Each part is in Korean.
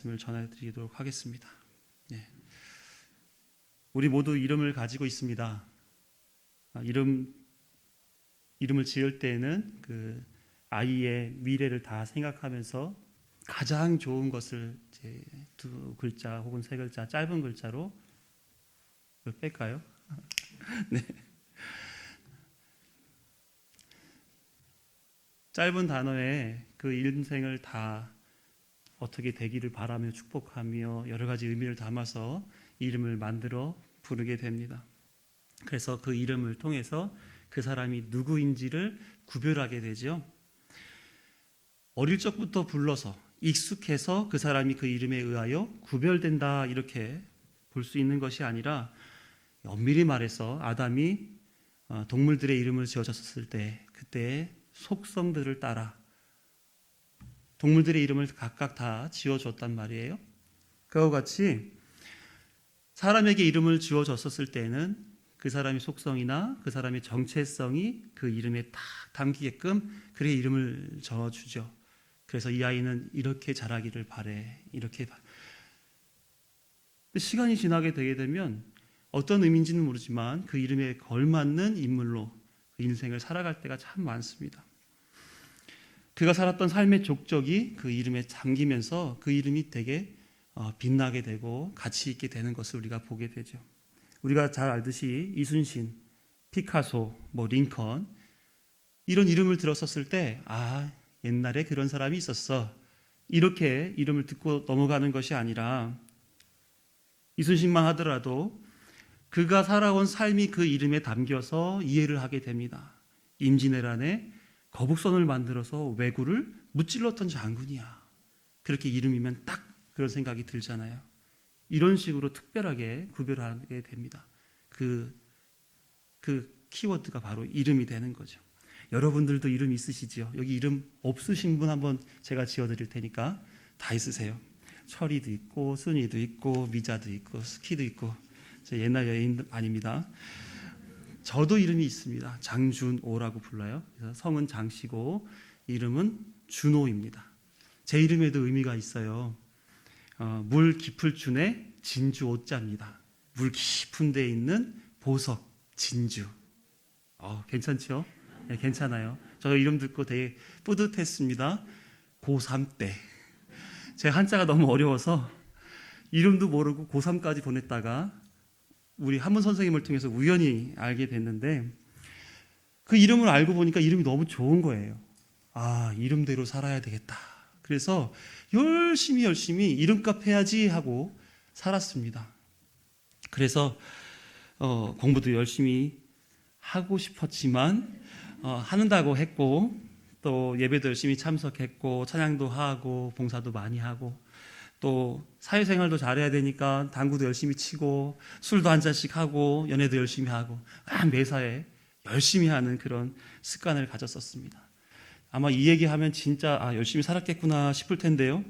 말씀을 전해드리도록 하겠습니다. 네. 우리 모두 이름을 가지고 있습니다. 이름을 지을 때에는 그 아이의 미래를 다 생각하면서 가장 좋은 것을 이제 두 글자 혹은 세 글자 짧은 글자로 뺄까요? 네. 짧은 단어에 그 인생을 다 어떻게 되기를 바라며 축복하며 여러 가지 의미를 담아서 이름을 만들어 부르게 됩니다. 그래서 그 이름을 통해서 그 사람이 누구인지를 구별하게 되죠. 어릴 적부터 불러서 익숙해서 그 사람이 그 이름에 의하여 구별된다 이렇게 볼 수 있는 것이 아니라 엄밀히 말해서 아담이 동물들의 이름을 지어줬을 때 그때의 속성들을 따라 동물들의 이름을 각각 다 지어줬단 말이에요. 그와 같이 사람에게 이름을 지어줬었을 때는 그 사람의 속성이나 그 사람의 정체성이 그 이름에 딱 담기게끔 그의 이름을 적어주죠. 그래서 이 아이는 이렇게 자라기를 바래. 이렇게 시간이 지나게 되게 되면 어떤 의미인지는 모르지만 그 이름에 걸맞는 인물로 그 인생을 살아갈 때가 참 많습니다. 그가 살았던 삶의 족적이 그 이름에 담기면서 그 이름이 되게 빛나게 되고 가치 있게 되는 것을 우리가 보게 되죠. 우리가 잘 알듯이 이순신, 피카소, 링컨 이런 이름을 들었었을 때 옛날에 그런 사람이 있었어 이렇게 이름을 듣고 넘어가는 것이 아니라 이순신만 하더라도 그가 살아온 삶이 그 이름에 담겨서 이해를 하게 됩니다. 임진왜란에 거북선을 만들어서 왜구를 무찔렀던 장군이야. 그렇게 이름이면 딱 그런 생각이 들잖아요. 이런 식으로 특별하게 구별하게 됩니다. 그 키워드가 바로 이름이 되는 거죠. 여러분들도 이름 있으시죠? 여기 이름 없으신 분 한번 제가 지어드릴 테니까 다 있으세요. 철이도 있고 순이도 있고 미자도 있고 스키도 있고 저 옛날 여인 아닙니다. 저도 이름이 있습니다. 장준오라고 불러요. 그래서 성은 장씨고 이름은 준호입니다. 제 이름에도 의미가 있어요. 물 깊을 준에 진주 오자입니다. 물 깊은 데에 있는 보석 진주. 괜찮죠? 네, 괜찮아요. 저 이름 듣고 되게 뿌듯했습니다. 고3 때 제 한자가 너무 어려워서 이름도 모르고 고3까지 보냈다가 우리 한문 선생님을 통해서 우연히 알게 됐는데 그 이름을 알고 보니까 이름이 너무 좋은 거예요. 이름대로 살아야 되겠다. 그래서 열심히 이름값 해야지 하고 살았습니다. 그래서 공부도 열심히 하고 싶었지만 하는다고 했고 또 예배도 열심히 참석했고 찬양도 하고 봉사도 많이 하고 또 사회생활도 잘해야 되니까 당구도 열심히 치고 술도 한 잔씩 하고 연애도 열심히 하고 매사에 열심히 하는 그런 습관을 가졌었습니다. 아마 이 얘기하면 진짜 열심히 살았겠구나 싶을 텐데요.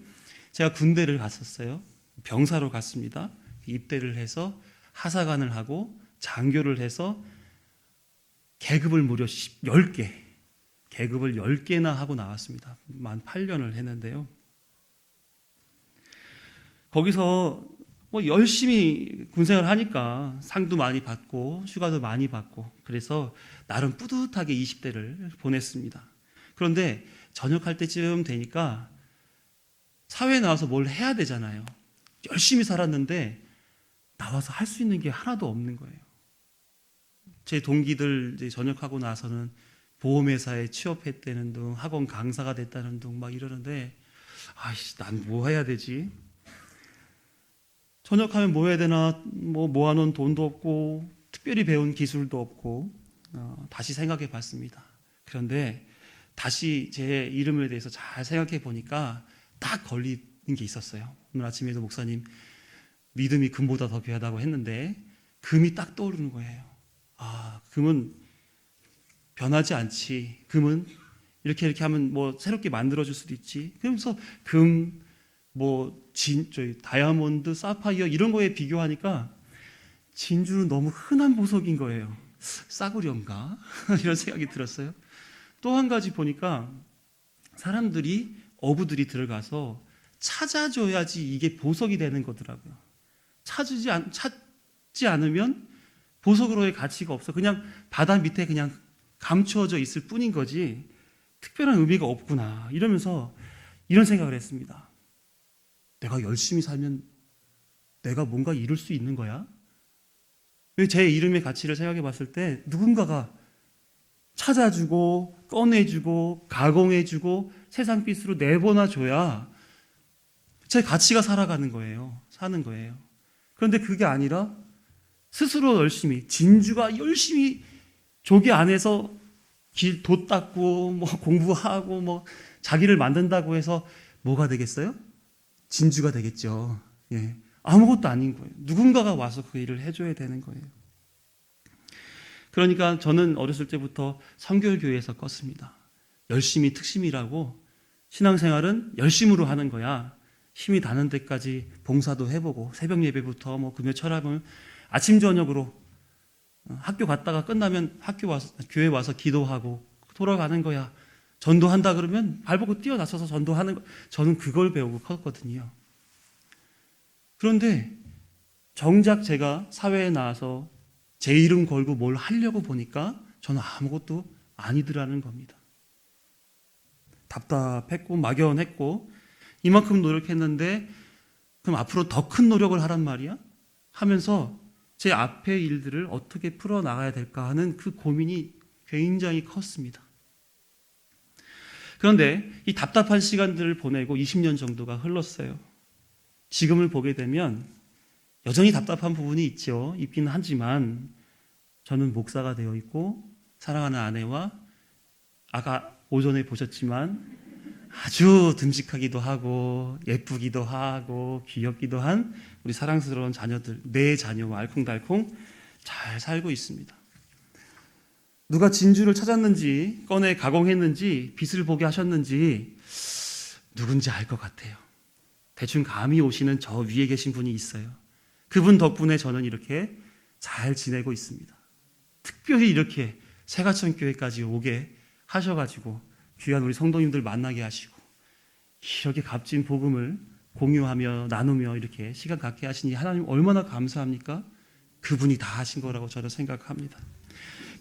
제가 군대를 갔었어요. 병사로 갔습니다. 입대를 해서 하사관을 하고 장교를 해서 계급을 무려 10개 계급을 10개나 하고 나왔습니다. 만 8년을 했는데요. 거기서 열심히 군생활 하니까 상도 많이 받고 휴가도 많이 받고 그래서 나름 뿌듯하게 20대를 보냈습니다. 그런데 전역할 때쯤 되니까 사회에 나와서 뭘 해야 되잖아요. 열심히 살았는데 나와서 할 수 있는 게 하나도 없는 거예요. 제 동기들 이제 전역하고 나서는 보험회사에 취업했다는 둥 학원 강사가 됐다는 둥 막 이러는데 난 뭐 해야 되지? 전역하면 뭐 해야 되나 모아놓은 돈도 없고 특별히 배운 기술도 없고 다시 생각해 봤습니다. 그런데 다시 제 이름에 대해서 잘 생각해 보니까 딱 걸리는 게 있었어요. 오늘 아침에도 목사님 믿음이 금보다 더 귀하다고 했는데 금이 딱 떠오르는 거예요. 금은 변하지 않지. 금은 이렇게 하면 새롭게 만들어줄 수도 있지. 그러면서 금 다이아몬드, 사파이어 이런 거에 비교하니까 진주는 너무 흔한 보석인 거예요. 싸구려인가? 이런 생각이 들었어요. 또 한 가지 보니까 사람들이 어부들이 들어가서 찾아줘야지 이게 보석이 되는 거더라고요. 찾지 않으면 보석으로의 가치가 없어. 그냥 바다 밑에 그냥 감추어져 있을 뿐인 거지 특별한 의미가 없구나. 이러면서 이런 생각을 했습니다. 내가 열심히 살면 내가 뭔가 이룰 수 있는 거야? 제 이름의 가치를 생각해 봤을 때 누군가가 찾아주고 꺼내주고 가공해주고 세상 빛으로 내보내 줘야 제 가치가 살아가는 거예요. 사는 거예요. 그런데 그게 아니라 스스로 열심히 진주가 열심히 조개 안에서 도 닦고 뭐 공부하고 뭐 자기를 만든다고 해서 뭐가 되겠어요? 진주가 되겠죠. 예. 아무것도 아닌 거예요. 누군가가 와서 그 일을 해줘야 되는 거예요. 그러니까 저는 어렸을 때부터 성결교회에서 껐습니다. 열심히 특심이라고 신앙생활은 열심으로 하는 거야. 힘이 닿는 데까지 봉사도 해보고 새벽 예배부터 뭐 금요 철학을 아침 저녁으로 학교 갔다가 끝나면 교회 와서 기도하고 돌아가는 거야. 전도한다 그러면 발벗고 뛰어나서서 전도하는 거. 저는 그걸 배우고 컸거든요. 그런데 정작 제가 사회에 나와서 제 이름 걸고 뭘 하려고 보니까 저는 아무것도 아니더라는 겁니다. 답답했고 막연했고 이만큼 노력했는데 그럼 앞으로 더 큰 노력을 하란 말이야? 하면서 제 앞의 일들을 어떻게 풀어나가야 될까 하는 그 고민이 굉장히 컸습니다. 그런데 이 답답한 시간들을 보내고 20년 정도가 흘렀어요. 지금을 보게 되면 여전히 답답한 부분이 있긴 하지만 저는 목사가 되어 있고 사랑하는 아내와 아까 오전에 보셨지만 아주 듬직하기도 하고 예쁘기도 하고 귀엽기도 한 우리 사랑스러운 자녀들, 네 자녀와 알콩달콩 잘 살고 있습니다. 누가 진주를 찾았는지 꺼내 가공했는지 빛을 보게 하셨는지 누군지 알 것 같아요. 대충 감이 오시는 저 위에 계신 분이 있어요. 그분 덕분에 저는 이렇게 잘 지내고 있습니다. 특별히 이렇게 새가천교회까지 오게 하셔가지고 귀한 우리 성도님들 만나게 하시고 이렇게 값진 복음을 공유하며 나누며 이렇게 시간 갖게 하시니 하나님 얼마나 감사합니까? 그분이 다 하신 거라고 저는 생각합니다.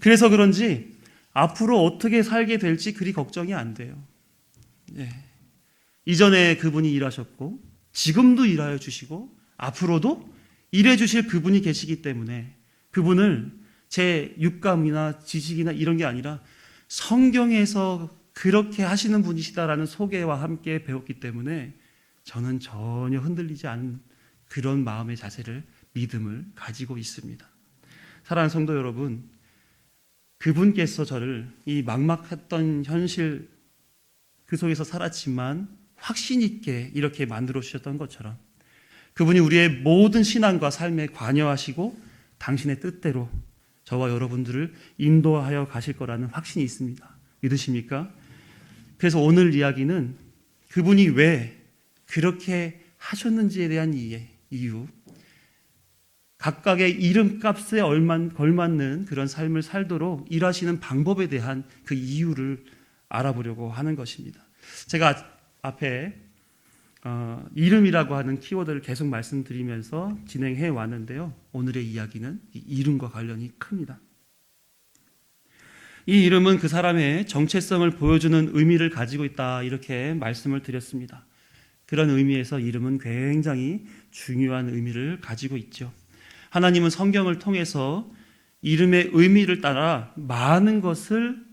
그래서 그런지 앞으로 어떻게 살게 될지 그리 걱정이 안 돼요. 예. 이전에 그분이 일하셨고 지금도 일하여 주시고 앞으로도 일해 주실 그분이 계시기 때문에 그분을 제 육감이나 지식이나 이런 게 아니라 성경에서 그렇게 하시는 분이시다라는 소개와 함께 배웠기 때문에 저는 전혀 흔들리지 않은 그런 마음의 자세를 믿음을 가지고 있습니다. 사랑하는 성도 여러분, 그분께서 저를 이 막막했던 현실 그 속에서 살았지만 확신 있게 이렇게 만들어 주셨던 것처럼 그분이 우리의 모든 신앙과 삶에 관여하시고 당신의 뜻대로 저와 여러분들을 인도하여 가실 거라는 확신이 있습니다. 믿으십니까? 그래서 오늘 이야기는 그분이 왜 그렇게 하셨는지에 대한 이유, 각각의 이름값에 걸맞는 그런 삶을 살도록 일하시는 방법에 대한 그 이유를 알아보려고 하는 것입니다. 제가 앞에 이름이라고 하는 키워드를 계속 말씀드리면서 진행해 왔는데요. 오늘의 이야기는 이 이름과 관련이 큽니다. 이 이름은 그 사람의 정체성을 보여주는 의미를 가지고 있다 이렇게 말씀을 드렸습니다. 그런 의미에서 이름은 굉장히 중요한 의미를 가지고 있죠. 하나님은 성경을 통해서 이름의 의미를 따라 많은 것을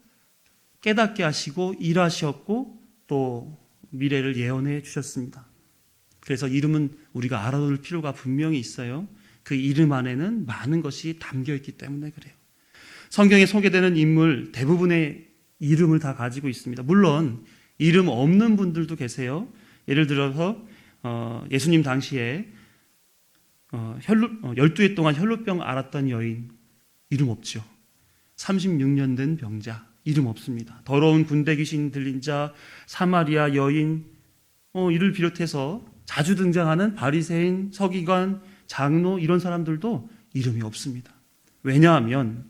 깨닫게 하시고 일하셨고 또 미래를 예언해 주셨습니다. 그래서 이름은 우리가 알아둘 필요가 분명히 있어요. 그 이름 안에는 많은 것이 담겨 있기 때문에 그래요. 성경에 소개되는 인물 대부분의 이름을 다 가지고 있습니다. 물론 이름 없는 분들도 계세요. 예를 들어서 예수님 당시에 12해 동안 혈루병 앓았던 여인 이름 없죠. 36년 된 병자 이름 없습니다. 더러운 군대 귀신 들린 자, 사마리아 여인 이를 비롯해서 자주 등장하는 바리새인, 서기관, 장로 이런 사람들도 이름이 없습니다. 왜냐하면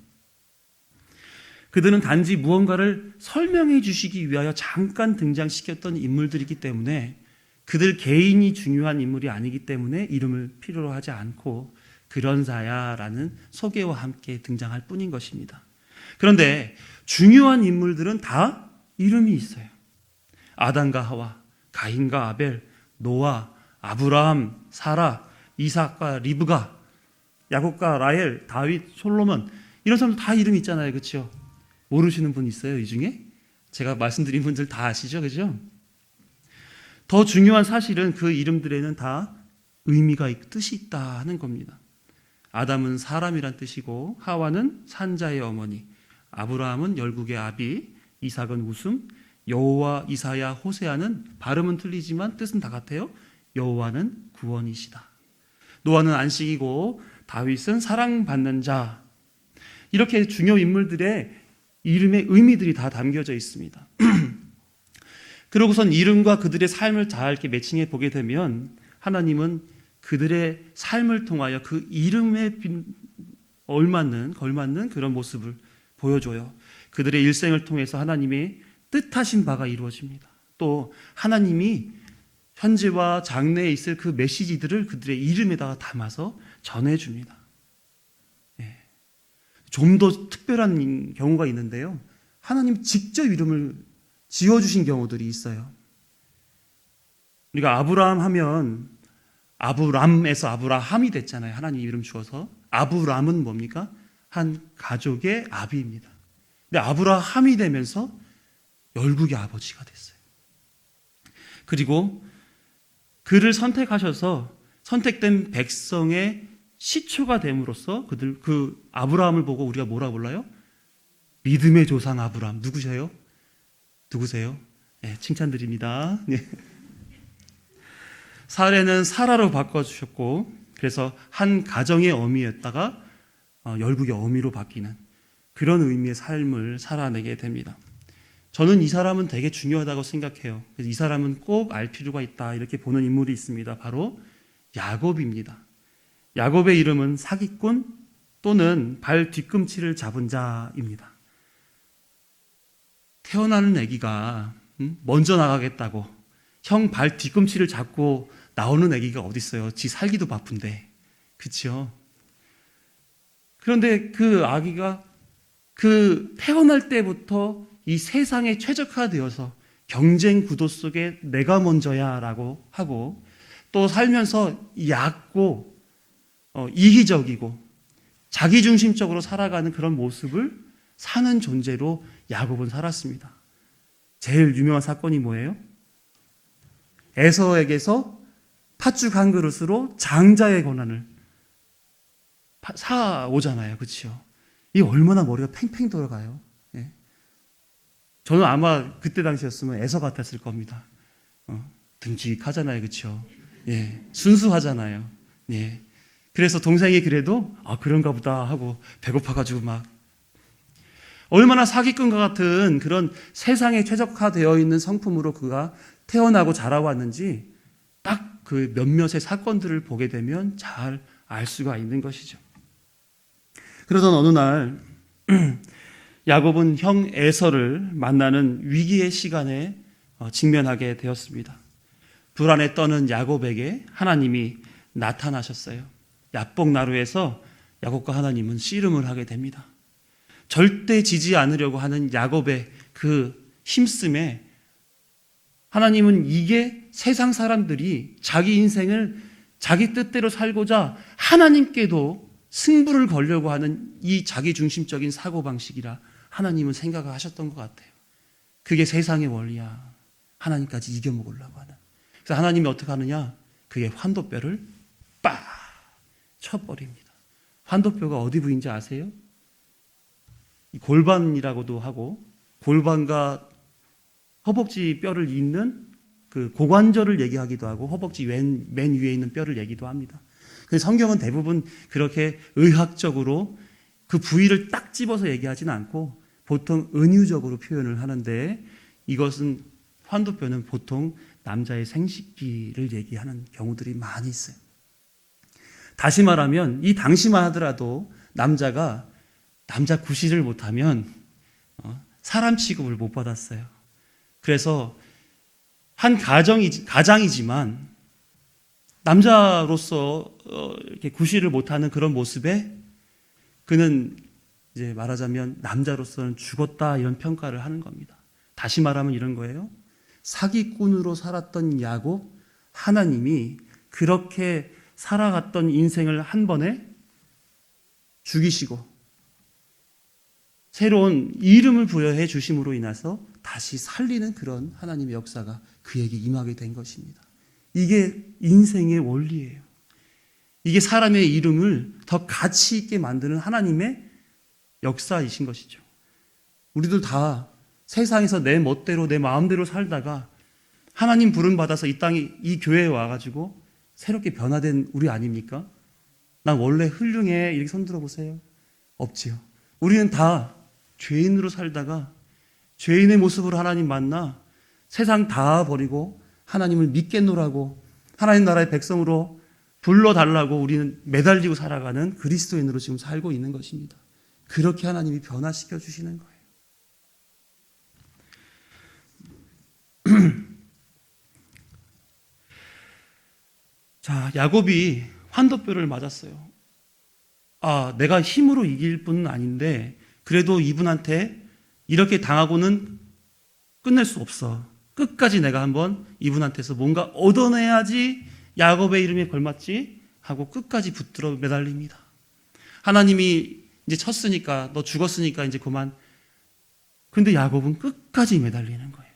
그들은 단지 무언가를 설명해 주시기 위하여 잠깐 등장시켰던 인물들이기 때문에 그들 개인이 중요한 인물이 아니기 때문에 이름을 필요로 하지 않고 그런 자야라는 소개와 함께 등장할 뿐인 것입니다. 그런데 중요한 인물들은 다 이름이 있어요. 아담과 하와, 가인과 아벨, 노아, 아브라함, 사라, 이삭과 리브가, 야곱과 라헬, 다윗, 솔로몬, 이런 사람들 다 이름이 있잖아요. 그렇죠? 모르시는 분 있어요, 이 중에? 제가 말씀드린 분들 다 아시죠? 그죠? 더 중요한 사실은 그 이름들에는 다 의미가 뜻이 있다 하는 겁니다. 아담은 사람이란 뜻이고, 하와는 산자의 어머니, 아브라함은 열국의 아비, 이삭은 웃음, 여호와, 이사야, 호세아는 발음은 틀리지만 뜻은 다 같아요. 여호와는 구원이시다. 노아는 안식이고, 다윗은 사랑받는 자. 이렇게 중요 인물들의 이름의 의미들이 다 담겨져 있습니다. 그러고선 이름과 그들의 삶을 잘 이렇게 매칭해 보게 되면 하나님은 그들의 삶을 통하여 그 이름에 걸맞는 그런 모습을 보여줘요. 그들의 일생을 통해서 하나님의 뜻하신 바가 이루어집니다. 또 하나님이 현재와 장래에 있을 그 메시지들을 그들의 이름에다가 담아서 전해줍니다. 좀 더 특별한 경우가 있는데요. 하나님 직접 이름을 지어주신 경우들이 있어요. 우리가 아브라함 하면 아브람에서 아브라함이 됐잖아요. 하나님 이름 주어서. 아브람은 뭡니까? 한 가족의 아비입니다. 근데 아브라함이 되면서 열국의 아버지가 됐어요. 그리고 그를 선택하셔서 선택된 백성의 시초가 됨으로써 그 아브라함을 보고 우리가 뭐라 불러요? 믿음의 조상 아브라함. 누구세요? 네, 칭찬드립니다. 네. 사례는 사라로 바꿔주셨고, 그래서 한 가정의 어미였다가 열국의 어미로 바뀌는 그런 의미의 삶을 살아내게 됩니다. 저는 이 사람은 되게 중요하다고 생각해요. 그래서 이 사람은 꼭 알 필요가 있다, 이렇게 보는 인물이 있습니다. 바로 야곱입니다. 야곱의 이름은 사기꾼 또는 발 뒤꿈치를 잡은 자입니다. 태어나는 아기가 먼저 나가겠다고 형 발 뒤꿈치를 잡고 나오는 아기가 어디 있어요? 지 살기도 바쁜데, 그렇죠? 그런데 그 아기가 그 태어날 때부터 이 세상에 최적화되어서 경쟁 구도 속에 내가 먼저야라고 하고, 또 살면서 얕고 이기적이고 자기중심적으로 살아가는 그런 모습을 사는 존재로 야곱은 살았습니다. 제일 유명한 사건이 뭐예요? 에서에게서 팥죽 한 그릇으로 장자의 권한을 사오잖아요. 그렇죠? 이 얼마나 머리가 팽팽 돌아가요. 예. 저는 아마 그때 당시였으면 에서 같았을 겁니다. 듬직하잖아요. 그렇죠? 예. 순수하잖아요. 예. 그래서 동생이 그래도 그런가 보다 하고 배고파가지고 막 얼마나 사기꾼과 같은 그런 세상에 최적화되어 있는 성품으로 그가 태어나고 자라왔는지 딱 그 몇몇의 사건들을 보게 되면 잘 알 수가 있는 것이죠. 그러던 어느 날 야곱은 형 에서를 만나는 위기의 시간에 직면하게 되었습니다. 불안에 떠는 야곱에게 하나님이 나타나셨어요. 야복나루에서 야곱과 하나님은 씨름을 하게 됩니다. 절대 지지 않으려고 하는 야곱의 그 힘씀에 하나님은 이게 세상 사람들이 자기 인생을 자기 뜻대로 살고자 하나님께도 승부를 걸려고 하는 이 자기중심적인 사고방식이라 하나님은 생각을 하셨던 것 같아요. 그게 세상의 원리야. 하나님까지 이겨먹으려고 하는. 그래서 하나님이 어떻게 하느냐? 그게 환도뼈를 빡 쳐버립니다. 환도뼈가 어디 부위인지 아세요? 골반이라고도 하고, 골반과 허벅지 뼈를 잇는 그 고관절을 얘기하기도 하고, 허벅지 맨 위에 있는 뼈를 얘기도 합니다. 그래서 성경은 대부분 그렇게 의학적으로 그 부위를 딱 집어서 얘기하지는 않고 보통 은유적으로 표현을 하는데, 이것은 환도뼈는 보통 남자의 생식기를 얘기하는 경우들이 많이 있어요. 다시 말하면 이 당시만 하더라도 남자가 남자 구실을 못하면 사람 취급을 못 받았어요. 그래서 한 가장이지만 남자로서 이렇게 구실을 못하는 그런 모습에 그는 이제 말하자면 남자로서는 죽었다 이런 평가를 하는 겁니다. 다시 말하면 이런 거예요. 사기꾼으로 살았던 야곱, 하나님이 그렇게 살아갔던 인생을 한 번에 죽이시고 새로운 이름을 부여해 주심으로 인해서 다시 살리는 그런 하나님의 역사가 그에게 임하게 된 것입니다. 이게 인생의 원리예요. 이게 사람의 이름을 더 가치 있게 만드는 하나님의 역사이신 것이죠. 우리들 다 세상에서 내 멋대로 내 마음대로 살다가 하나님 부름 받아서 이 땅에 이 교회에 와가지고 새롭게 변화된 우리 아닙니까? 난 원래 훌륭해 이렇게 손들어 보세요. 없지요. 우리는 다 죄인으로 살다가 죄인의 모습으로 하나님 만나 세상 다 버리고 하나님을 믿겠노라고 하나님 나라의 백성으로 불러달라고 우리는 매달리고 살아가는 그리스도인으로 지금 살고 있는 것입니다. 그렇게 하나님이 변화시켜 주시는 거예요. 자, 야곱이 환도뼈를 맞았어요. 아, 내가 힘으로 이길 분은 아닌데 그래도 이분한테 이렇게 당하고는 끝낼 수 없어. 끝까지 내가 한번 이분한테서 뭔가 얻어내야지 야곱의 이름에 걸맞지 하고 끝까지 붙들어 매달립니다. 하나님이 이제 쳤으니까 너 죽었으니까 이제 그만. 근데 야곱은 끝까지 매달리는 거예요.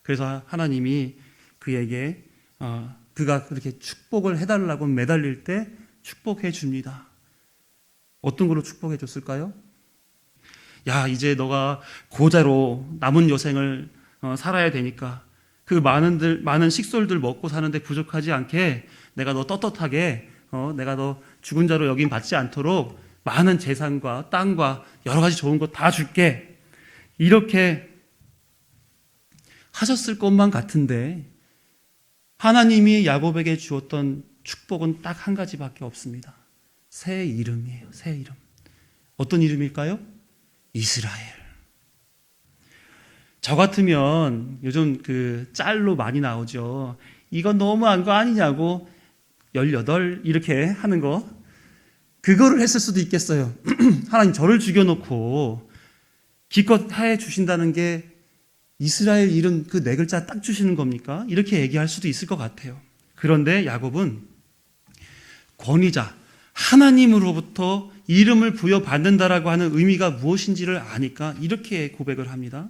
그래서 하나님이 그에게 그가 그렇게 축복을 해달라고 매달릴 때 축복해 줍니다. 어떤 걸로 축복해 줬을까요? 야, 이제 너가 고자로 남은 여생을 살아야 되니까 그 많은 식솔들 먹고 사는데 부족하지 않게 내가 너 떳떳하게 내가 너 죽은 자로 여긴 받지 않도록 많은 재산과 땅과 여러 가지 좋은 거 다 줄게. 이렇게 하셨을 것만 같은데 하나님이 야곱에게 주었던 축복은 딱 한 가지밖에 없습니다. 새 이름이에요. 새 이름. 어떤 이름일까요? 이스라엘. 저 같으면 요즘 그 짤로 많이 나오죠. 이건 너무한 거 아니냐고 18 이렇게 하는 거. 그거를 했을 수도 있겠어요. 하나님 저를 죽여놓고 기껏 해 주신다는 게 이스라엘 이름 그 4글자 딱 주시는 겁니까? 이렇게 얘기할 수도 있을 것 같아요. 그런데 야곱은 권위자, 하나님으로부터 이름을 부여받는다라고 하는 의미가 무엇인지를 아니까 이렇게 고백을 합니다.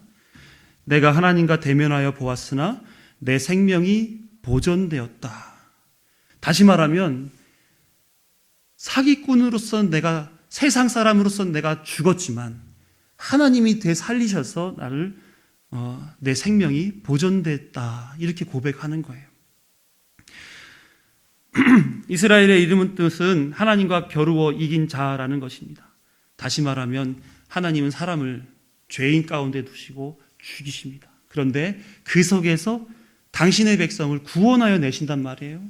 내가 하나님과 대면하여 보았으나 내 생명이 보존되었다. 다시 말하면 사기꾼으로서는 내가 세상 사람으로서는 내가 죽었지만 하나님이 되살리셔서 나를 내 생명이 보존됐다. 이렇게 고백하는 거예요. 이스라엘의 이름은 뜻은 하나님과 겨루어 이긴 자라는 것입니다. 다시 말하면 하나님은 사람을 죄인 가운데 두시고 죽이십니다. 그런데 그 속에서 당신의 백성을 구원하여 내신단 말이에요.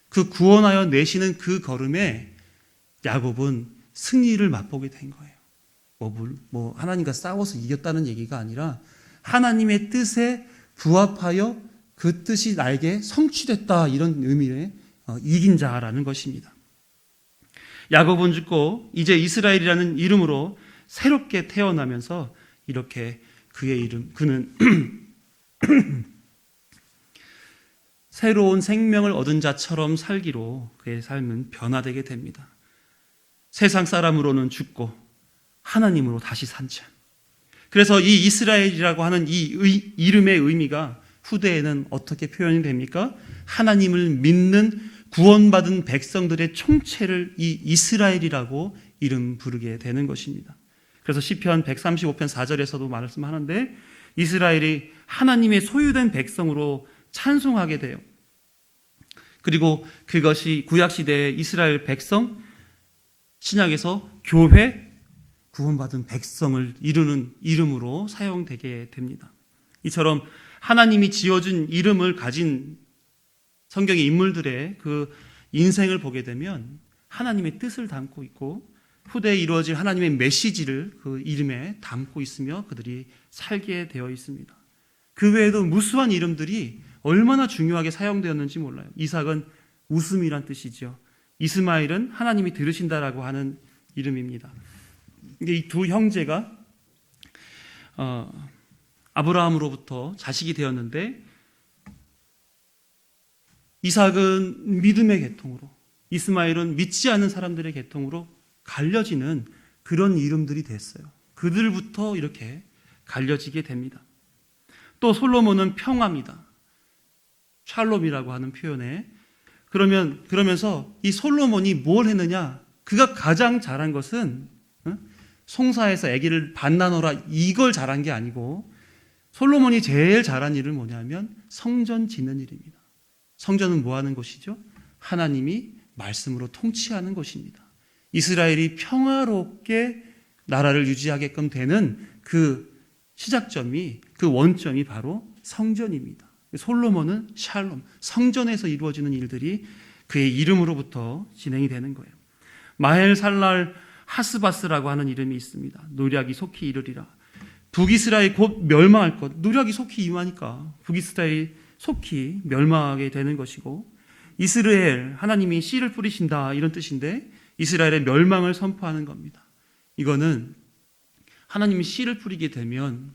그 구원하여 내시는 그 걸음에 야곱은 승리를 맛보게 된 거예요. 뭐 하나님과 싸워서 이겼다는 얘기가 아니라 하나님의 뜻에 부합하여 그 뜻이 나에게 성취됐다 이런 의미의 이긴 자라는 것입니다. 야곱은 죽고 이제 이스라엘이라는 이름으로 새롭게 태어나면서 이렇게 그는 새로운 생명을 얻은 자처럼 살기로 그의 삶은 변화되게 됩니다. 세상 사람으로는 죽고 하나님으로 다시 산 자. 그래서 이 이스라엘이라고 하는 이 이름의 의미가 후대에는 어떻게 표현이 됩니까? 하나님을 믿는 구원받은 백성들의 총체를 이 이스라엘이라고 이름 부르게 되는 것입니다. 그래서 시편 135편 4절에서도 말씀하는데 이스라엘이 하나님의 소유된 백성으로 찬송하게 돼요. 그리고 그것이 구약시대의 이스라엘 백성, 신약에서 교회, 구원받은 백성을 이루는 이름으로 사용되게 됩니다. 이처럼 하나님이 지어준 이름을 가진 성경의 인물들의 그 인생을 보게 되면 하나님의 뜻을 담고 있고 후대에 이루어질 하나님의 메시지를 그 이름에 담고 있으며 그들이 살게 되어 있습니다. 그 외에도 무수한 이름들이 얼마나 중요하게 사용되었는지 몰라요. 이삭은 웃음이란 뜻이죠. 이스마엘은 하나님이 들으신다라고 하는 이름입니다. 이 두 형제가 아브라함으로부터 자식이 되었는데 이삭은 믿음의 계통으로, 이스마엘은 믿지 않는 사람들의 계통으로 갈려지는 그런 이름들이 됐어요. 그들부터 이렇게 갈려지게 됩니다. 또 솔로몬은 평화입니다. 샬롬이라고 하는 표현에 그러면서 이 솔로몬이 뭘 했느냐? 그가 가장 잘한 것은 송사에서 아기를 반나노라 이걸 잘한 게 아니고 솔로몬이 제일 잘한 일은 뭐냐면 성전 짓는 일입니다. 성전은 뭐 하는 곳이죠? 하나님이 말씀으로 통치하는 곳입니다. 이스라엘이 평화롭게 나라를 유지하게끔 되는 그 시작점이, 그 원점이 바로 성전입니다. 솔로몬은 샬롬, 성전에서 이루어지는 일들이 그의 이름으로부터 진행이 되는 거예요. 마헬살랄 하스바스라고 하는 이름이 있습니다. 노략이 속히 이르리라. 북이스라엘 곧 멸망할 것. 노략이 속히 임하니까 북이스라엘이 속히 멸망하게 되는 것이고, 이스라엘, 하나님이 씨를 뿌리신다 이런 뜻인데 이스라엘의 멸망을 선포하는 겁니다. 이거는 하나님이 씨를 뿌리게 되면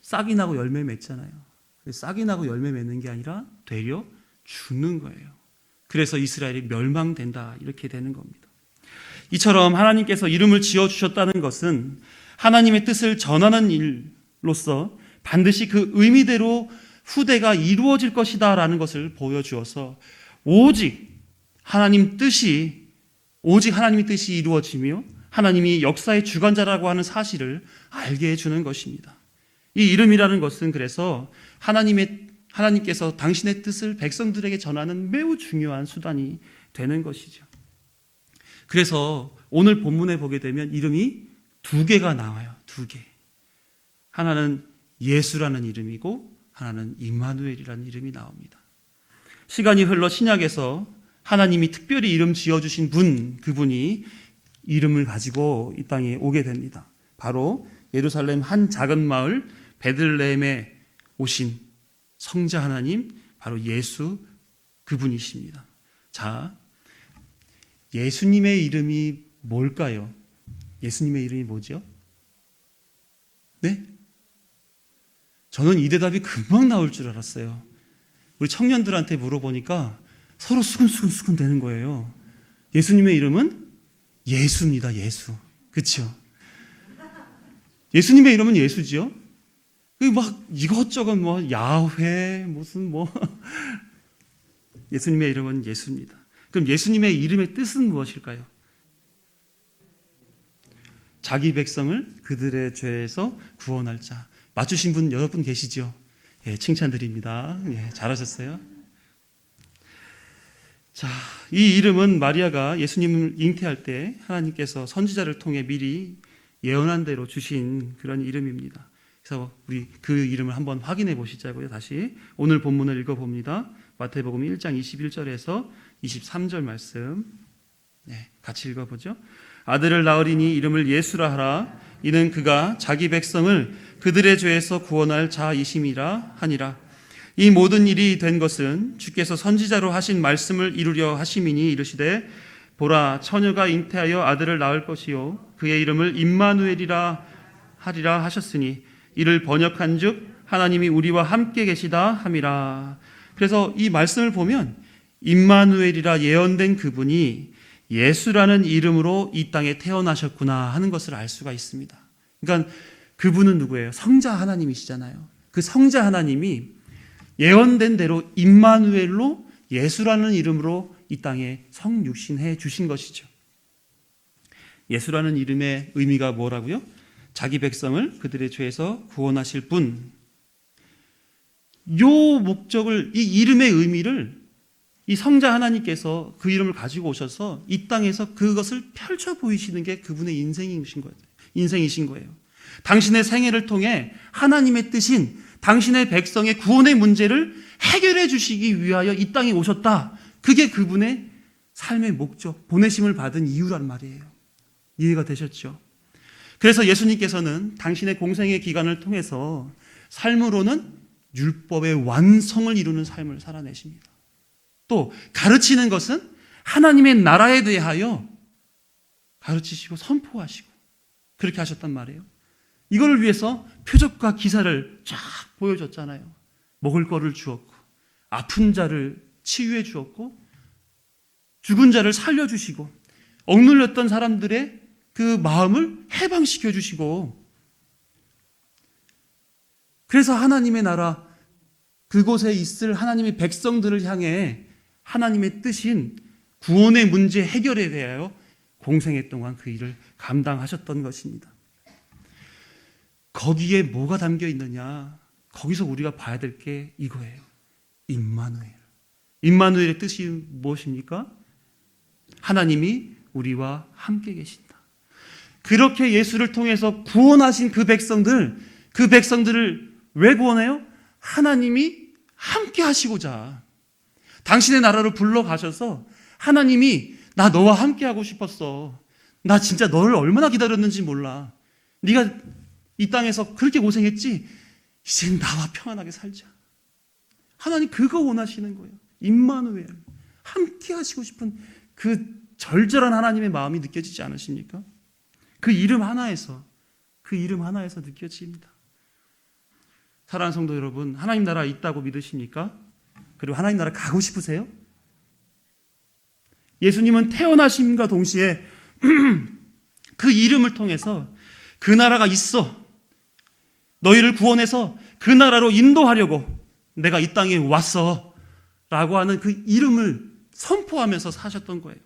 싹이 나고 열매 맺잖아요. 싹이 나고 열매 맺는 게 아니라 되려 죽는 거예요. 그래서 이스라엘이 멸망된다 이렇게 되는 겁니다. 이처럼 하나님께서 이름을 지어주셨다는 것은 하나님의 뜻을 전하는 일로서 반드시 그 의미대로 후대가 이루어질 것이다 라는 것을 보여주어서 오직 하나님의 뜻이 이루어지며 하나님이 역사의 주관자라고 하는 사실을 알게 해주는 것입니다. 이 이름이라는 것은 그래서 하나님께서 당신의 뜻을 백성들에게 전하는 매우 중요한 수단이 되는 것이죠. 그래서 오늘 본문에 보게 되면 이름이 두 개가 나와요. 두 개. 하나는 예수라는 이름이고 하나는 임마누엘이라는 이름이 나옵니다. 시간이 흘러 신약에서 하나님이 특별히 이름 지어주신 분, 그분이 이름을 가지고 이 땅에 오게 됩니다. 바로 예루살렘 한 작은 마을 베들레헴에 오신 성자 하나님, 바로 예수 그분이십니다. 자, 예수님의 이름이 뭘까요? 예수님의 이름이 뭐죠? 네? 저는 이 대답이 금방 나올 줄 알았어요. 우리 청년들한테 물어보니까 서로 수근수근 되는 거예요. 예수님의 이름은 예수입니다. 예수. 그렇죠? 예수님의 이름은 예수지요? 막 이것저것 뭐 야훼 무슨 뭐 예수님의 이름은 예수입니다. 그럼 예수님의 이름의 뜻은 무엇일까요? 자기 백성을 그들의 죄에서 구원할 자. 맞추신 분 여러 분 계시죠? 예, 칭찬드립니다. 예, 잘하셨어요. 자, 이 이름은 마리아가 예수님을 잉태할 때 하나님께서 선지자를 통해 미리 예언한 대로 주신 그런 이름입니다. 그래서 우리 그 이름을 한번 확인해 보시자고요. 다시 오늘 본문을 읽어봅니다. 마태복음 1장 21절에서 23절 말씀, 네, 같이 읽어보죠. 아들을 낳으리니 이름을 예수라 하라. 이는 그가 자기 백성을 그들의 죄에서 구원할 자이심이라 하니라. 이 모든 일이 된 것은 주께서 선지자로 하신 말씀을 이루려 하심이니 이르시되 보라 처녀가 잉태하여 아들을 낳을 것이요 그의 이름을 임마누엘이라 하리라 하셨으니 이를 번역한즉 하나님이 우리와 함께 계시다 함이라. 그래서 이 말씀을 보면 임마누엘이라 예언된 그분이 예수라는 이름으로 이 땅에 태어나셨구나 하는 것을 알 수가 있습니다. 그러니까 그분은 누구예요? 성자 하나님이시잖아요. 그 성자 하나님이 예언된 대로 임마누엘로 예수라는 이름으로 이 땅에 성육신해 주신 것이죠. 예수라는 이름의 의미가 뭐라고요? 자기 백성을 그들의 죄에서 구원하실 분. 요 목적을, 이 이름의 의미를 이 성자 하나님께서 그 이름을 가지고 오셔서 이 땅에서 그것을 펼쳐 보이시는 게 그분의 인생이신 거예요. 당신의 생애를 통해 하나님의 뜻인 당신의 백성의 구원의 문제를 해결해 주시기 위하여 이 땅에 오셨다. 그게 그분의 삶의 목적, 보내심을 받은 이유란 말이에요. 이해가 되셨죠? 그래서 예수님께서는 당신의 공생의 기간을 통해서 삶으로는 율법의 완성을 이루는 삶을 살아내십니다. 또 가르치는 것은 하나님의 나라에 대하여 가르치시고 선포하시고 그렇게 하셨단 말이에요. 이걸 위해서 표적과 기사를 쫙 보여줬잖아요. 먹을 거를 주었고 아픈 자를 치유해 주었고 죽은 자를 살려주시고 억눌렸던 사람들의 그 마음을 해방시켜 주시고, 그래서 하나님의 나라, 그곳에 있을 하나님의 백성들을 향해 하나님의 뜻인 구원의 문제 해결에 대하여 공생애 동안 그 일을 감당하셨던 것입니다. 거기에 뭐가 담겨 있느냐? 거기서 우리가 봐야 될 게 이거예요. 임마누엘. 임마누엘의 뜻이 무엇입니까? 하나님이 우리와 함께 계신다. 그렇게 예수를 통해서 구원하신 그 백성들을 왜 구원해요? 하나님이 함께 하시고자. 당신의 나라로 불러가셔서 하나님이 나 너와 함께 하고 싶었어. 나 진짜 너를 얼마나 기다렸는지 몰라. 네가 이 땅에서 그렇게 고생했지? 이젠 나와 평안하게 살자. 하나님 그거 원하시는 거예요. 임마누엘. 함께 하시고 싶은 그 절절한 하나님의 마음이 느껴지지 않으십니까? 그 이름 하나에서 느껴집니다. 사랑하는 성도 여러분, 하나님 나라 있다고 믿으십니까? 그리고 하나님 나라 가고 싶으세요? 예수님은 태어나심과 동시에 그 이름을 통해서 그 나라가 있어. 너희를 구원해서 그 나라로 인도하려고 내가 이 땅에 왔어. 라고 하는 그 이름을 선포하면서 사셨던 거예요.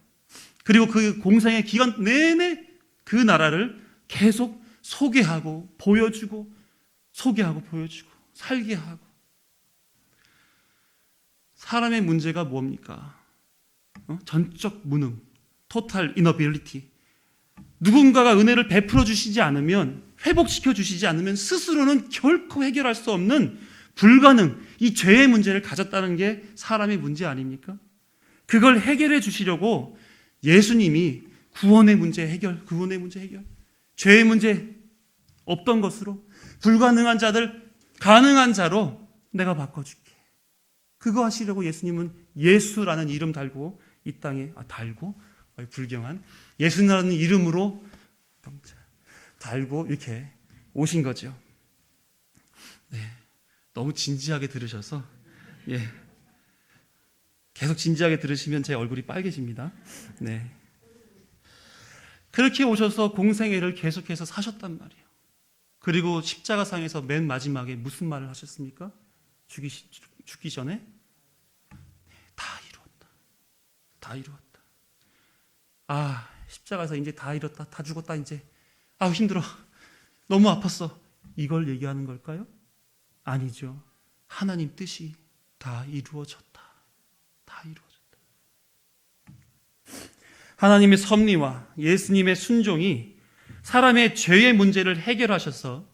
그리고 그 공생의 기간 내내 그 나라를 계속 소개하고 보여주고 살게 하고. 사람의 문제가 뭡니까? 전적 무능, total inability. 누군가가 은혜를 베풀어 주시지 않으면, 회복시켜 주시지 않으면 스스로는 결코 해결할 수 없는 불가능, 이 죄의 문제를 가졌다는 게 사람의 문제 아닙니까? 그걸 해결해 주시려고 예수님이 구원의 문제 해결, 죄의 문제 없던 것으로, 불가능한 자들 가능한 자로 내가 바꿔줄게. 그거 하시려고 예수님은 예수라는 이름 달고 이 땅에 불경한 예수라는 이름으로 달고 이렇게 오신 거죠. 네, 너무 진지하게 들으셔서 계속 진지하게 들으시면 제 얼굴이 빨개집니다. 네, 그렇게 오셔서 공생애를 계속해서 사셨단 말이에요. 그리고 십자가상에서 맨 마지막에 무슨 말을 하셨습니까? 죽기 전에 다 이루었다. 아, 십자가에서 이제 다 이뤘다, 다 죽었다, 이제 힘들어, 너무 아팠어, 이걸 얘기하는 걸까요? 아니죠. 하나님 뜻이 다 이루어졌다. 하나님의 섭리와 예수님의 순종이 사람의 죄의 문제를 해결하셔서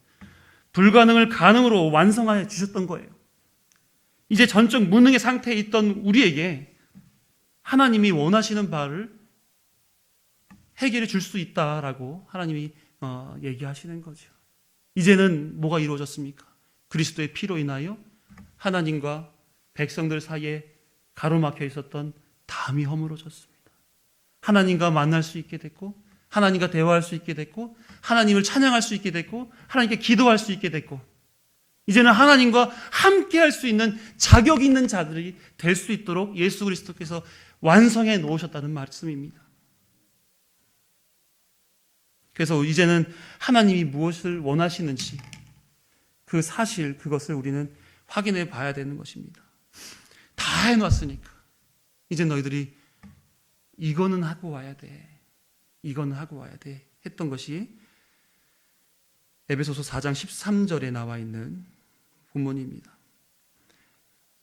불가능을 가능으로 완성해 주셨던 거예요. 이제 전적 무능의 상태에 있던 우리에게 하나님이 원하시는 바를 해결해 줄 수 있다라고 하나님이 얘기하시는 거죠. 이제는 뭐가 이루어졌습니까? 그리스도의 피로 인하여 하나님과 백성들 사이에 가로막혀 있었던 담이 허물어졌습니다. 하나님과 만날 수 있게 됐고, 하나님과 대화할 수 있게 됐고, 하나님을 찬양할 수 있게 됐고, 하나님께 기도할 수 있게 됐고, 이제는 하나님과 함께 할 수 있는 자격 있는 자들이 될 수 있도록 예수 그리스도께서 완성해 놓으셨다는 말씀입니다. 그래서 이제는 하나님이 무엇을 원하시는지 그 사실, 그것을 우리는 확인해 봐야 되는 것입니다. 다 해놨으니까 이제 너희들이 이거는 하고 와야 돼 했던 것이 에베소서 4장 13절에 나와 있는 본문입니다.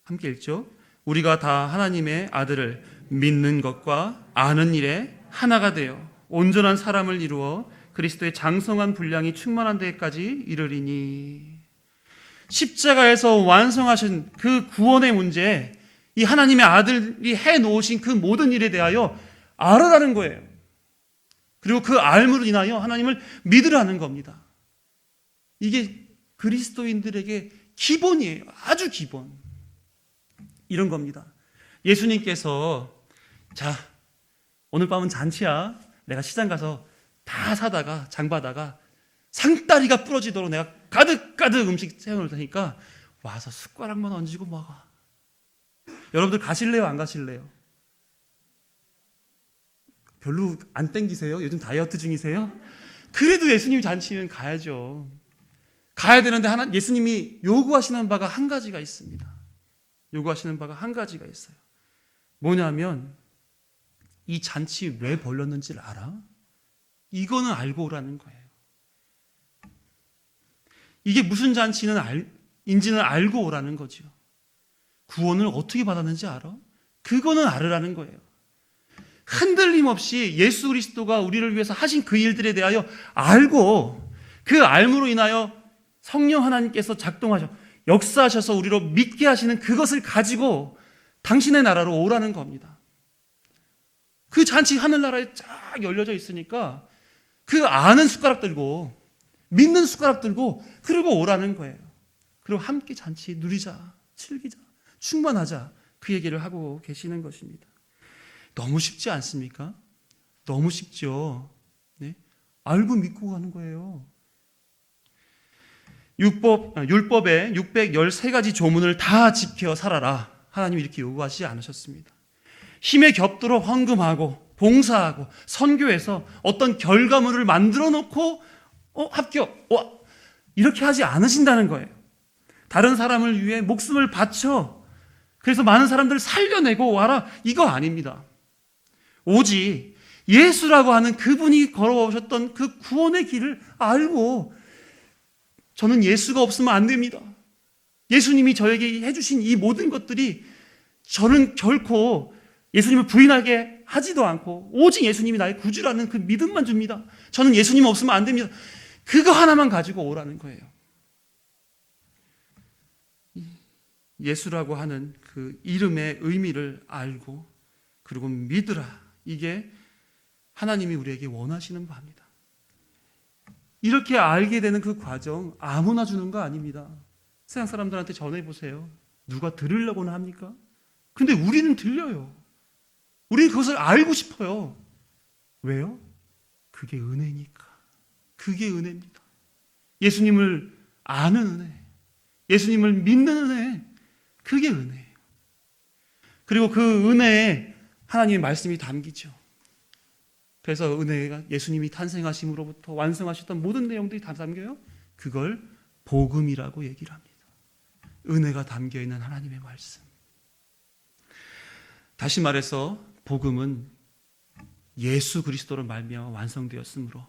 함께 읽죠. 우리가 다 하나님의 아들을 믿는 것과 아는 일에 하나가 되어 온전한 사람을 이루어 그리스도의 장성한 분량이 충만한 데까지 이르리니. 십자가에서 완성하신 그 구원의 문제, 이 하나님의 아들이 해놓으신 그 모든 일에 대하여 알아라는 거예요. 그리고 그 알므로 인하여 하나님을 믿으라는 겁니다. 이게 그리스도인들에게 기본이에요. 아주 기본. 이런 겁니다. 예수님께서 자, 오늘 밤은 잔치야. 내가 시장 가서 다 사다가 장 봐다가 상다리가 부러지도록 내가 가득가득 음식 세워놓을 테니까 와서 숟가락만 얹고 먹어. 여러분들 가실래요? 안 가실래요? 별로 안 땡기세요? 요즘 다이어트 중이세요? 그래도 예수님 잔치는 가야죠. 가야 되는데 예수님이 요구하시는 바가 한 가지가 있습니다. 요구하시는 바가 한 가지가 있어요. 뭐냐면 이 잔치 왜 벌렸는지를 알아? 이거는 알고 오라는 거예요. 이게 무슨 잔치인지는 알고 오라는 거죠. 구원을 어떻게 받았는지 알아? 그거는 알으라는 거예요. 흔들림 없이 예수 그리스도가 우리를 위해서 하신 그 일들에 대하여 알고 그 알므로 인하여 성령 하나님께서 역사하셔서 우리로 믿게 하시는 그것을 가지고 당신의 나라로 오라는 겁니다. 그 잔치 하늘나라에 쫙 열려져 있으니까 그 아는 숟가락 들고 믿는 숟가락 들고 그러고 오라는 거예요. 그리고 함께 잔치 누리자, 즐기자, 충만하자 그 얘기를 하고 계시는 것입니다. 너무 쉽지 않습니까? 너무 쉽죠. 네? 알고 믿고 가는 거예요. 율법의 613가지 조문을 다 지켜 살아라. 하나님이 이렇게 요구하시지 않으셨습니다. 힘에 겹도록 헌금하고 봉사하고 선교해서 어떤 결과물을 만들어 놓고 합격 이렇게 하지 않으신다는 거예요. 다른 사람을 위해 목숨을 바쳐 그래서 많은 사람들을 살려내고 와라 이거 아닙니다. 오직 예수라고 하는 그분이 걸어오셨던 그 구원의 길을 알고 저는 예수가 없으면 안 됩니다. 예수님이 저에게 해주신 이 모든 것들이 저는 결코 예수님을 부인하게 하지도 않고 오직 예수님이 나의 구주라는 그 믿음만 줍니다. 저는 예수님 없으면 안 됩니다. 그거 하나만 가지고 오라는 거예요. 예수라고 하는 그 이름의 의미를 알고 그리고 믿으라. 이게 하나님이 우리에게 원하시는 바입니다. 이렇게 알게 되는 그 과정 아무나 주는 거 아닙니다. 세상 사람들한테 전해보세요. 누가 들으려고는 합니까? 근데 우리는 들려요. 우리는 그것을 알고 싶어요. 왜요? 그게 은혜니까. 그게 은혜입니다. 예수님을 아는 은혜, 예수님을 믿는 은혜, 그게 은혜예요. 그리고 그 은혜에 하나님의 말씀이 담기죠. 그래서 은혜가 예수님이 탄생하심으로부터 완성하셨던 모든 내용들이 다 담겨요. 그걸 복음이라고 얘기를 합니다. 은혜가 담겨있는 하나님의 말씀. 다시 말해서 복음은 예수 그리스도로 말미암아 완성되었으므로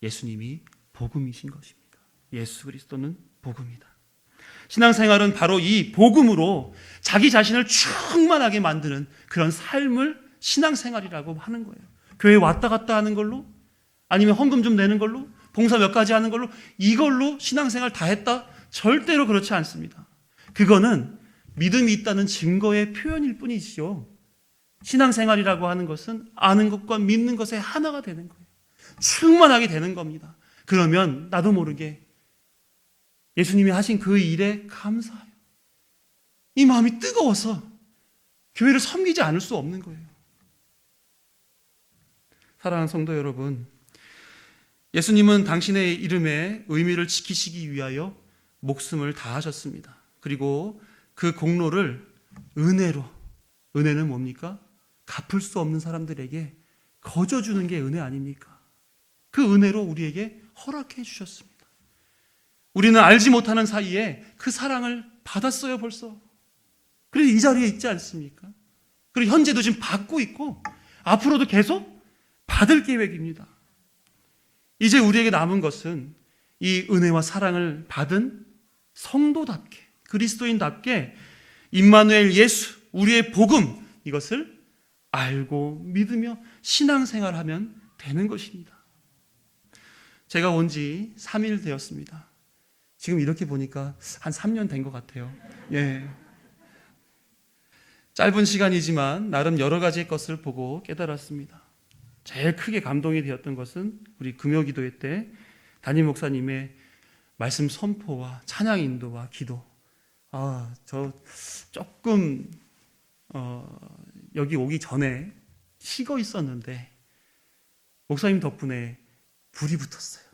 예수님이 복음이신 것입니다. 예수 그리스도는 복음이다. 신앙생활은 바로 이 복음으로 자기 자신을 충만하게 만드는 그런 삶을 신앙생활이라고 하는 거예요. 교회 왔다 갔다 하는 걸로 아니면 헌금 좀 내는 걸로 봉사 몇 가지 하는 걸로 이걸로 신앙생활 다 했다? 절대로 그렇지 않습니다. 그거는 믿음이 있다는 증거의 표현일 뿐이죠. 신앙생활이라고 하는 것은 아는 것과 믿는 것의 하나가 되는 거예요. 충만하게 되는 겁니다. 그러면 나도 모르게 예수님이 하신 그 일에 감사해요. 이 마음이 뜨거워서 교회를 섬기지 않을 수 없는 거예요. 사랑하는 성도 여러분, 예수님은 당신의 이름의 의미를 지키시기 위하여 목숨을 다하셨습니다. 그리고 그 공로를 은혜는 뭡니까? 갚을 수 없는 사람들에게 거저주는 게 은혜 아닙니까? 그 은혜로 우리에게 허락해 주셨습니다. 우리는 알지 못하는 사이에 그 사랑을 받았어요, 벌써. 그래서 이 자리에 있지 않습니까? 그리고 현재도 지금 받고 있고 앞으로도 계속 받을 계획입니다. 이제 우리에게 남은 것은 이 은혜와 사랑을 받은 성도답게, 그리스도인답게 임마누엘 예수, 우리의 복음, 이것을 알고 믿으며 신앙생활하면 되는 것입니다. 제가 온 지 3일 되었습니다. 지금 이렇게 보니까 한 3년 된 것 같아요. 예. 짧은 시간이지만 나름 여러 가지의 것을 보고 깨달았습니다. 제일 크게 감동이 되었던 것은 우리 금요기도회 때 담임 목사님의 말씀 선포와 찬양 인도와 기도, 저 조금 여기 오기 전에 식어 있었는데 목사님 덕분에 불이 붙었어요.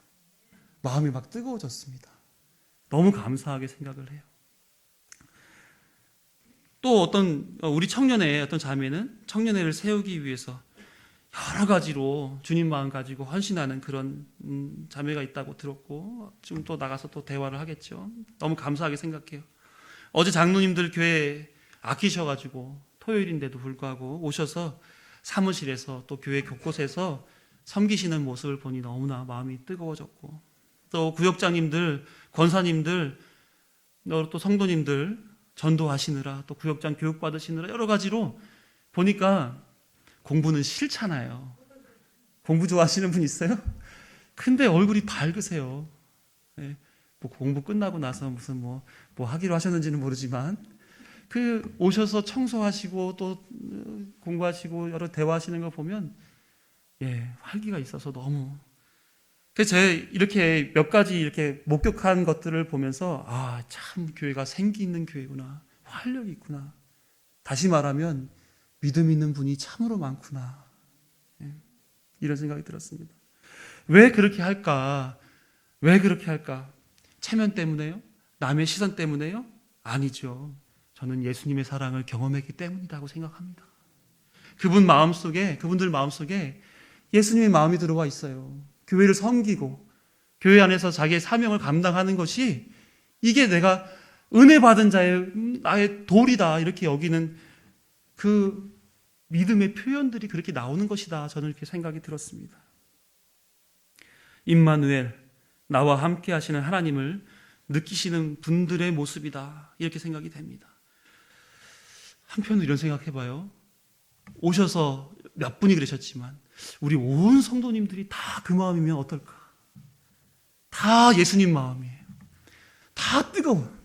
마음이 막 뜨거워졌습니다. 너무 감사하게 생각을 해요. 또 우리 청년회 어떤 자매는 청년회를 세우기 위해서 여러 가지로 주님 마음 가지고 헌신하는 그런 자매가 있다고 들었고, 지금 또 나가서 또 대화를 하겠죠. 너무 감사하게 생각해요. 어제 장로님들 교회 아끼셔가지고 토요일인데도 불구하고 오셔서 사무실에서 또 교회 곳곳에서 섬기시는 모습을 보니 너무나 마음이 뜨거워졌고, 또 구역장님들, 권사님들, 또 성도님들 전도하시느라, 또 구역장 교육 받으시느라 여러 가지로 보니까 공부는 싫잖아요. 공부 좋아하시는 분 있어요? 근데 얼굴이 밝으세요. 네, 뭐 공부 끝나고 나서 무슨 뭐 하기로 하셨는지는 모르지만 오셔서 청소하시고 또 공부하시고 여러 대화하시는 거 보면 활기가 있어서 너무. 그래서 제가 이렇게 몇 가지 이렇게 목격한 것들을 보면서 참 교회가 생기 있는 교회구나, 활력이 있구나. 다시 말하면 믿음 있는 분이 참으로 많구나. 이런 생각이 들었습니다. 왜 그렇게 할까? 왜 그렇게 할까? 체면 때문에요? 남의 시선 때문에요? 아니죠. 저는 예수님의 사랑을 경험했기 때문이라고 생각합니다. 그분들 마음속에 예수님의 마음이 들어와 있어요. 교회를 섬기고 교회 안에서 자기의 사명을 감당하는 것이, 이게 내가 은혜 받은 자의 나의 도리다 이렇게 여기는 그 믿음의 표현들이 그렇게 나오는 것이다. 저는 이렇게 생각이 들었습니다. 임마누엘, 나와 함께 하시는 하나님을 느끼시는 분들의 모습이다. 이렇게 생각이 됩니다. 한편으로 이런 생각해봐요. 오셔서 몇 분이 그러셨지만 우리 온 성도님들이 다 그 마음이면 어떨까? 다 예수님 마음이에요. 다 뜨거워.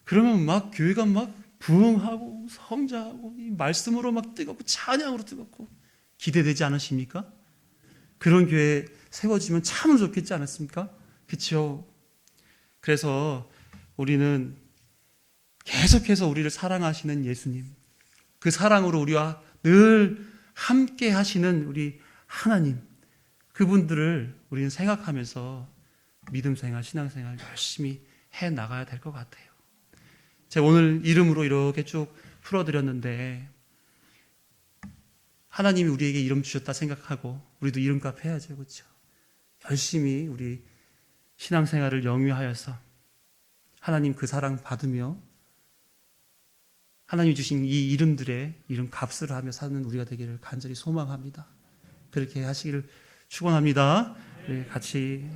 그러면 막 교회가 막 부흥하고 성장하고 이 말씀으로 막 뜨겁고 찬양으로 뜨겁고 기대되지 않으십니까? 그런 교회 세워지면 참 좋겠지 않았습니까? 그렇죠? 그래서 우리는 계속해서 우리를 사랑하시는 예수님, 그 사랑으로 우리와 늘 함께 하시는 우리 하나님, 그분들을 우리는 생각하면서 믿음 생활, 신앙 생활 열심히 해 나가야 될 것 같아요. 제가 오늘 이름으로 이렇게 쭉 풀어드렸는데, 하나님이 우리에게 이름 주셨다 생각하고 우리도 이름값 해야죠. 그렇죠? 열심히 우리 신앙생활을 영위하여서 하나님 그 사랑 받으며 하나님이 주신 이 이름들의 이름 값을 하며 사는 우리가 되기를 간절히 소망합니다. 그렇게 하시기를 축원합니다. 네, 같이